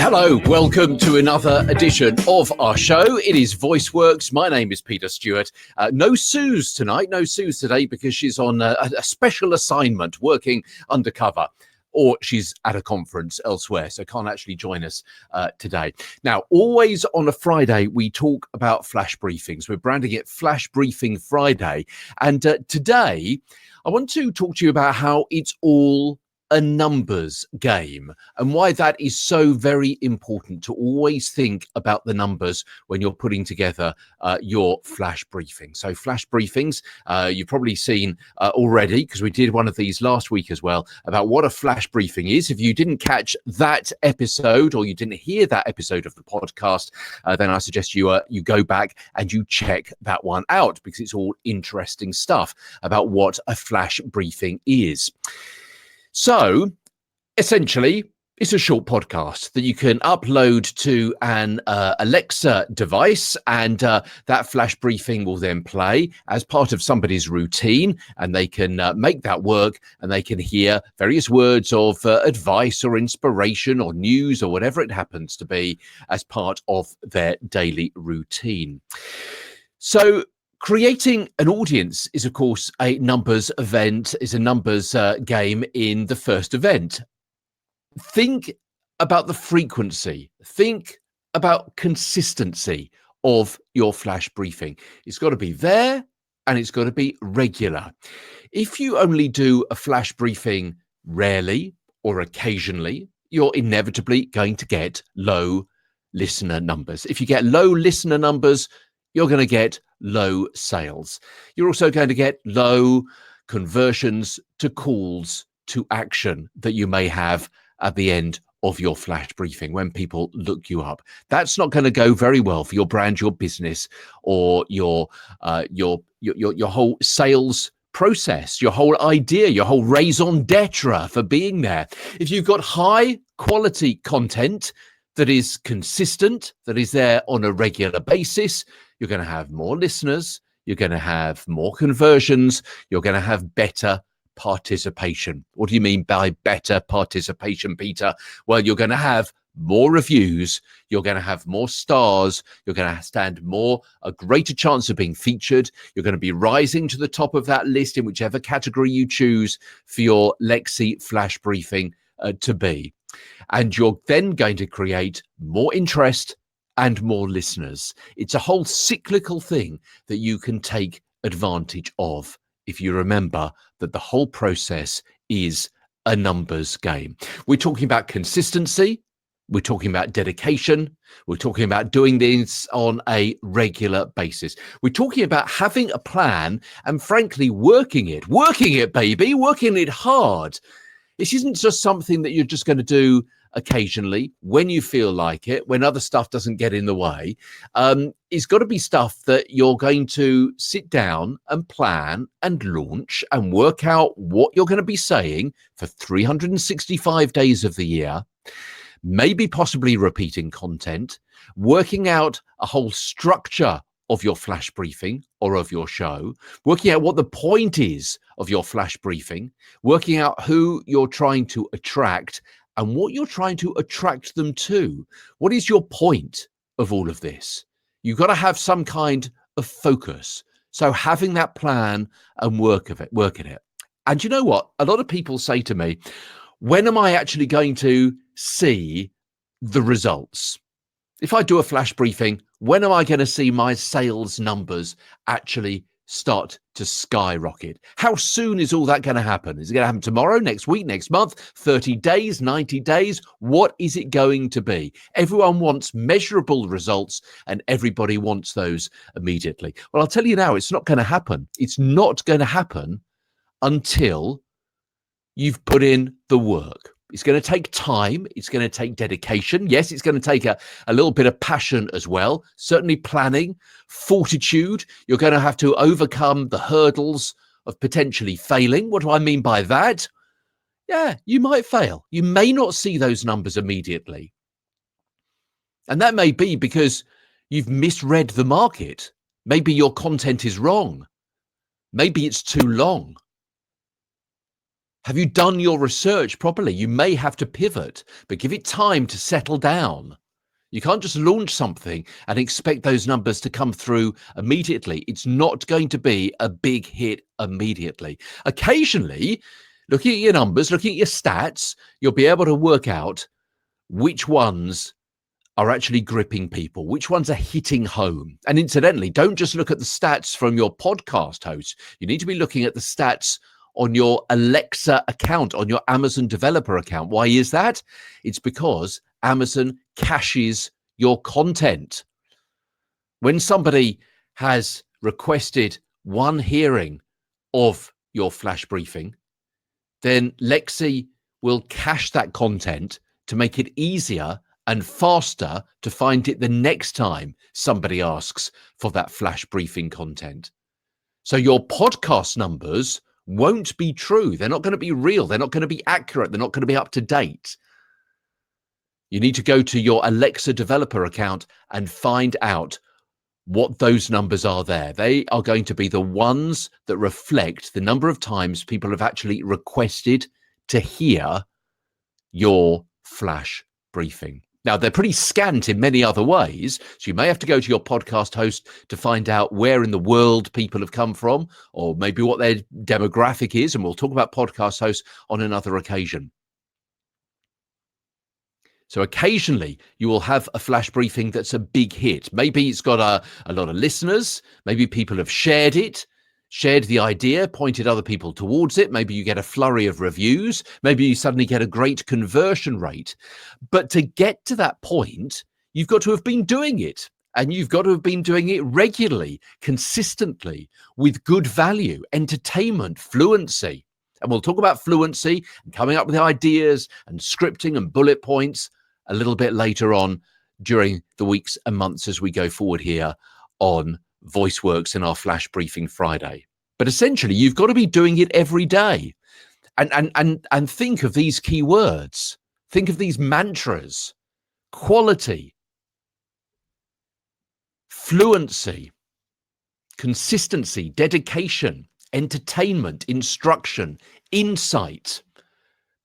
Hello, welcome to another edition of our show. It is VoiceWorks. My name is Peter Stewart. No Suze tonight, no Suze today because she's on a special assignment working undercover, or she's at a conference elsewhere, so can't actually join us today. Now, always on a Friday, we talk about flash briefings. We're branding it Flash Briefing Friday. And today, I want to talk to you about how it's all a numbers game and why that is so very important to always think about the numbers when you're putting together your flash briefing. So flash briefings, you've probably seen already, because we did one of these last week as well, about what a flash briefing is. If you didn't catch that episode or you didn't hear that episode of the podcast, then I suggest you go back and you check that one out, because it's all interesting stuff about what a flash briefing is. So, essentially, it's a short podcast that you can upload to an Alexa device, and that flash briefing will then play as part of somebody's routine, and they can make that work, and they can hear various words of advice or inspiration or news or whatever it happens to be as part of their daily routine. So, creating an audience is, of course, a numbers event, is a numbers game in the first event. Think about the frequency. Think about consistency of your flash briefing. It's got to be there and it's got to be regular. If you only do a flash briefing rarely or occasionally, you're inevitably going to get low listener numbers. If you get low listener numbers, you're going to get low sales. You're also going to get low conversions to calls to action that you may have at the end of your flash briefing when people look you up. That's not going to go very well for your brand, your business, or your whole sales process, your whole idea, your whole raison d'etre for being there. If you've got high quality content that is consistent, that is there on a regular basis, you're going to have more listeners, you're going to have more conversions, you're going to have better participation. What do you mean by better participation, Peter? Well, you're going to have more reviews, you're going to have more stars, you're going to stand a greater chance of being featured, you're going to be rising to the top of that list in whichever category you choose for your Lexi flash briefing to be. And you're then going to create more interest and more listeners. It's a whole cyclical thing that you can take advantage of if you remember that the whole process is a numbers game. We're talking about consistency. We're talking about dedication. We're talking about doing this on a regular basis. We're talking about having a plan and, frankly, working it, baby, working it hard. This isn't just something that you're just going to do occasionally when you feel like it, when other stuff doesn't get in the way. It's got to be stuff that you're going to sit down and plan and launch and work out what you're going to be saying for 365 days of the year, maybe possibly repeating content, working out a whole structure of your flash briefing or of your show, working out what the point is of your flash briefing, working out who you're trying to attract and what you're trying to attract them to. What is your point of all of this? You've got to have some kind of focus. So having that plan and work at it. And you know what? A lot of people say to me, when am I actually going to see the results? If I do a flash briefing, when am I going to see my sales numbers actually start to skyrocket? How soon is all that going to happen? Is it going to happen tomorrow, next week, next month, 30 days, 90 days? What is it going to be? Everyone wants measurable results and everybody wants those immediately. Well, I'll tell you now, it's not going to happen. It's not going to happen until you've put in the work. It's going to take time. It's going to take dedication. Yes, it's going to take a little bit of passion as well. Certainly planning, fortitude. You're going to have to overcome the hurdles of potentially failing. What do I mean by that? Yeah, you might fail. You may not see those numbers immediately. And that may be because you've misread the market. Maybe your content is wrong. Maybe it's too long. Have you done your research properly? You may have to pivot, but give it time to settle down. You can't just launch something and expect those numbers to come through immediately. It's not going to be a big hit immediately. Occasionally, looking at your numbers, looking at your stats, you'll be able to work out which ones are actually gripping people, which ones are hitting home. And incidentally, don't just look at the stats from your podcast host. You need to be looking at the stats on your Alexa account, on your Amazon developer account. Why is that? It's because Amazon caches your content. When somebody has requested one hearing of your flash briefing, then Lexi will cache that content to make it easier and faster to find it the next time somebody asks for that flash briefing content. So your podcast numbers won't be true. They're not going to be real. They're not going to be accurate. They're not going to be up to date. You need to go to your Alexa developer account and find out what those numbers are there. They are going to be the ones that reflect the number of times people have actually requested to hear your flash briefing. Now, they're pretty scant in many other ways, so you may have to go to your podcast host to find out where in the world people have come from, or maybe what their demographic is, and we'll talk about podcast hosts on another occasion. So occasionally you will have a flash briefing that's a big hit. Maybe it's got a lot of listeners. Maybe people have shared it, shared the idea, pointed other people towards it. Maybe you get a flurry of reviews. Maybe you suddenly get a great conversion rate. But to get to that point, you've got to have been doing it. And you've got to have been doing it regularly, consistently, with good value, entertainment, fluency. And we'll talk about fluency and coming up with ideas and scripting and bullet points a little bit later on during the weeks and months as we go forward here on VoiceWorks in our Flash Briefing Friday. But essentially, you've got to be doing it every day. And think of these key words. Think of these mantras: quality, fluency, consistency, dedication, entertainment, instruction, insight,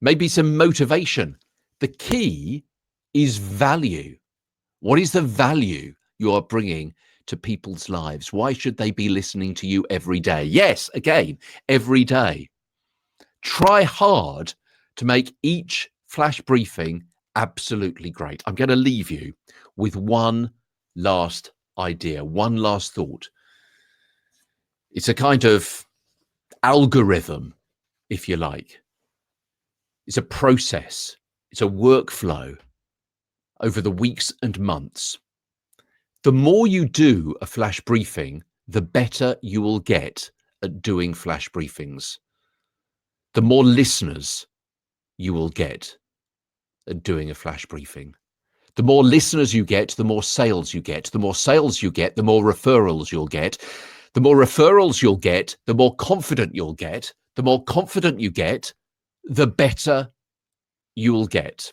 maybe some motivation. The key is value. What is the value you are bringing to people's lives? Why should they be listening to you every day? Yes, again, every day. Try hard to make each flash briefing absolutely great. I'm going to leave you with one last idea, one last thought. It's a kind of algorithm, if you like. It's a process. It's a workflow over the weeks and months. The more you do a flash briefing, the better you will get at doing flash briefings. The more listeners you will get at doing a flash briefing. The more listeners you get, the more sales you get. The more sales you get, the more referrals you'll get. The more referrals you'll get, the more confident you'll get. The more confident you get, the better you'll get.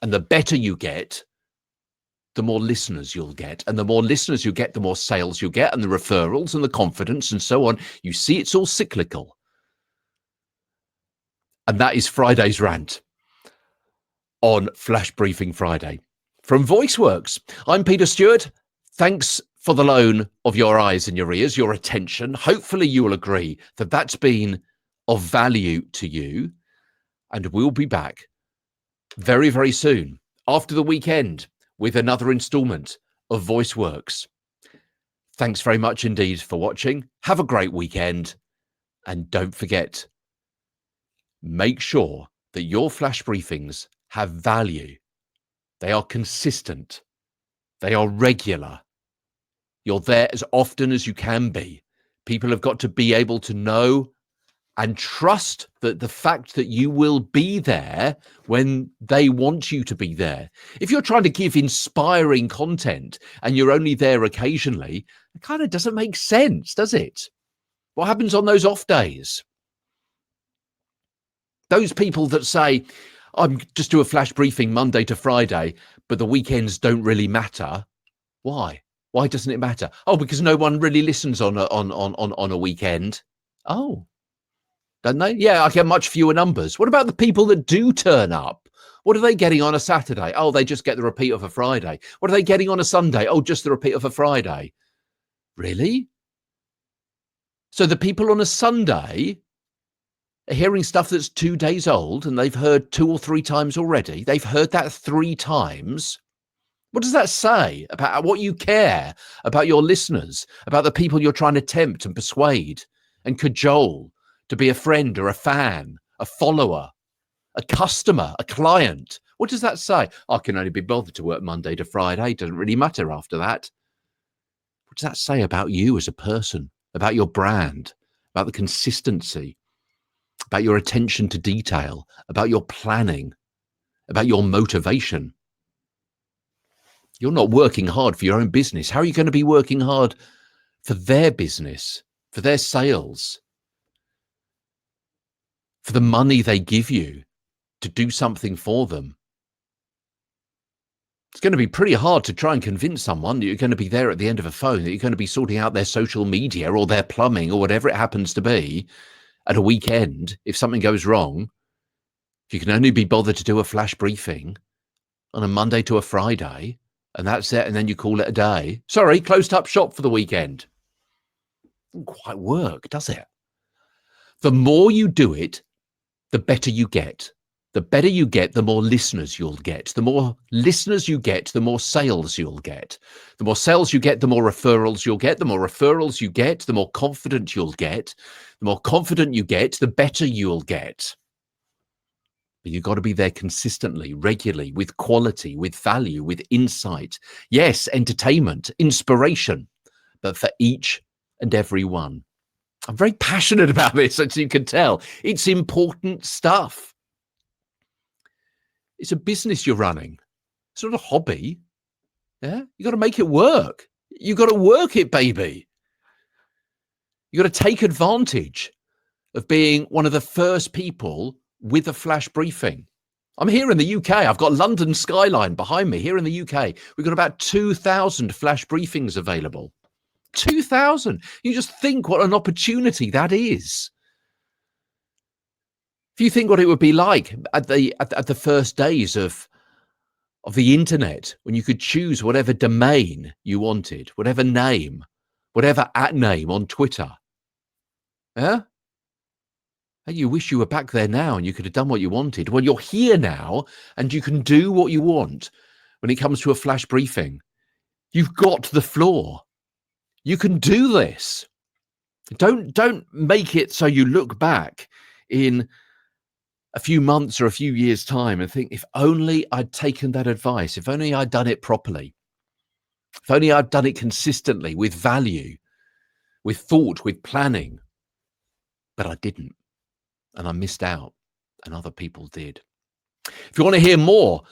And the better you get, the more listeners you'll get. And the more listeners you get, the more sales you get, and the referrals and the confidence and so on. You see, it's all cyclical. And that is Friday's rant on Flash Briefing Friday. From VoiceWorks, I'm Peter Stewart. Thanks for the loan of your eyes and your ears, your attention. Hopefully you will agree that that's been of value to you. And we'll be back very, very soon after the weekend with another installment of VoiceWorks. Thanks very much indeed for watching. Have a great weekend. And don't forget, make sure that your flash briefings have value. They are consistent. They are regular. You're there as often as you can be. People have got to be able to know and trust that the fact that you will be there when they want you to be there. If you're trying to give inspiring content and you're only there occasionally, it kind of doesn't make sense, does it? What happens on those off days? Those people that say, I'm just do a flash briefing Monday to Friday, but the weekends don't really matter. Why? Why doesn't it matter? Oh, because no one really listens on a weekend. Oh. don't they? Yeah, I get much fewer numbers. What about the people that do turn up? What are they getting on a Saturday? Oh, they just get the repeat of a Friday. What are they getting on a Sunday? Oh, just the repeat of a Friday. Really? So the people on a Sunday are hearing stuff that's 2 days old and they've heard 2 or 3 times already. They've heard that 3 times. What does that say about what you care about your listeners, about the people you're trying to tempt and persuade and cajole to be a friend or a fan, a follower, a customer, a client? What does that say? I can only be bothered to work Monday to Friday. It doesn't really matter after that. What does that say about you as a person, about your brand, about the consistency, about your attention to detail, about your planning, about your motivation? You're not working hard for your own business. How are you going to be working hard for their business, for their sales, for the money they give you to do something for them? It's going to be pretty hard to try and convince someone that you're going to be there at the end of a phone, that you're going to be sorting out their social media or their plumbing or whatever it happens to be at a weekend if something goes wrong. If you can only be bothered to do a flash briefing on a Monday to a Friday, and that's it, and then you call it a day. Sorry, closed up shop for the weekend. Doesn't quite work, does it? The more you do it, the better you get. The better you get, the more listeners you'll get. The more listeners you get, the more sales you'll get. The more sales you get, the more referrals you'll get. The more referrals you get, the more confident you'll get. The more confident you get, the better you'll get. But you've got to be there consistently, regularly, with quality, with value, with insight. Yes, entertainment, inspiration, but for each and every one. I'm very passionate about this, as you can tell. It's important stuff. It's a business you're running. It's not a hobby. Yeah, you got to make it work. You got to work it, baby. You got to take advantage of being one of the first people with a flash briefing. I'm here in the UK. I've got London skyline behind me. Here in the UK, we've got about 2,000 flash briefings available. 2,000. You just think what an opportunity that is. If you think what it would be like at the first days of the internet, when you could choose whatever domain you wanted, whatever name, whatever @name on Twitter. Yeah? You wish you were back there now and you could have done what you wanted. Well, you're here now and you can do what you want when it comes to a flash briefing. You've got the floor. You can do this. Don't make it so you look back in a few months or a few years' time and think, if only I'd taken that advice, if only I'd done it properly, if only I'd done it consistently, with value, with thought, with planning. But I didn't. And I missed out, and other people did. If you want to hear more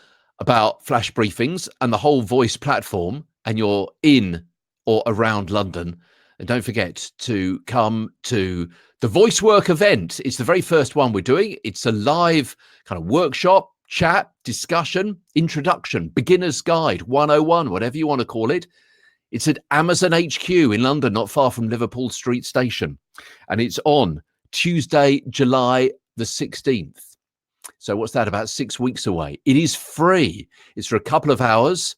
about flash briefings and the whole voice platform, and you're in or around London, and don't forget to come to the Voice Work event. It's the very first one we're doing. It's a live kind of workshop, chat, discussion, introduction, beginner's guide, 101, whatever you want to call it. It's at Amazon HQ in London, not far from Liverpool Street Station. And it's on Tuesday, July the 16th. So what's that, about 6 weeks away? It is free. It's for a couple of hours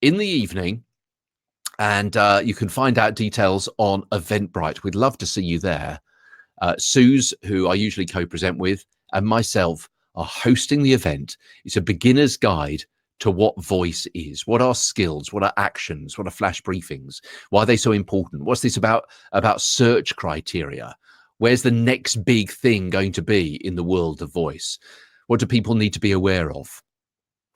in the evening. And you can find out details on Eventbrite. We'd love to see you there. Suze, who I usually co-present with, and myself are hosting the event. It's a beginner's guide to what voice is, what are skills, what are actions, what are flash briefings, why are they so important? What's this about search criteria? Where's the next big thing going to be in the world of voice? What do people need to be aware of?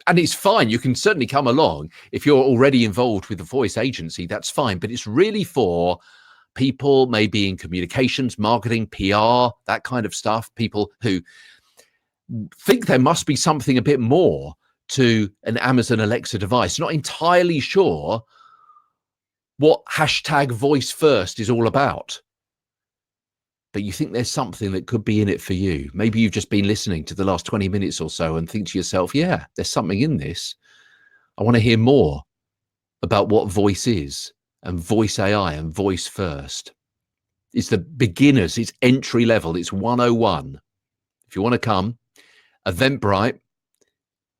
And it's fine. You can certainly come along. If you're already involved with a voice agency, that's fine. But it's really for people maybe in communications, marketing, PR, that kind of stuff. People who think there must be something a bit more to an Amazon Alexa device, not entirely sure what hashtag voice first is all about. But you think there's something that could be in it for you. Maybe you've just been listening to the last 20 minutes or so and think to yourself, yeah, there's something in this. I want to hear more about what voice is, and voice AI, and voice first. It's the beginners. It's entry level. It's 101. If you want to come, Eventbrite,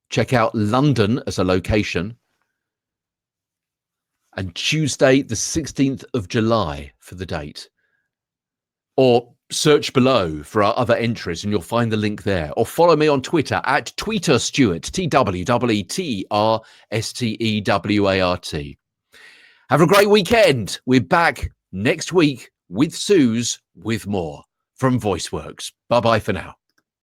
check out London as a location. And Tuesday, the 16th of July for the date. Or search below for our other entries and you'll find the link there. Or follow me on Twitter at TweeterStuart, TWEETRSTEWART. Have a great weekend. We're back next week with Suze with more from VoiceWorks. Bye-bye for now.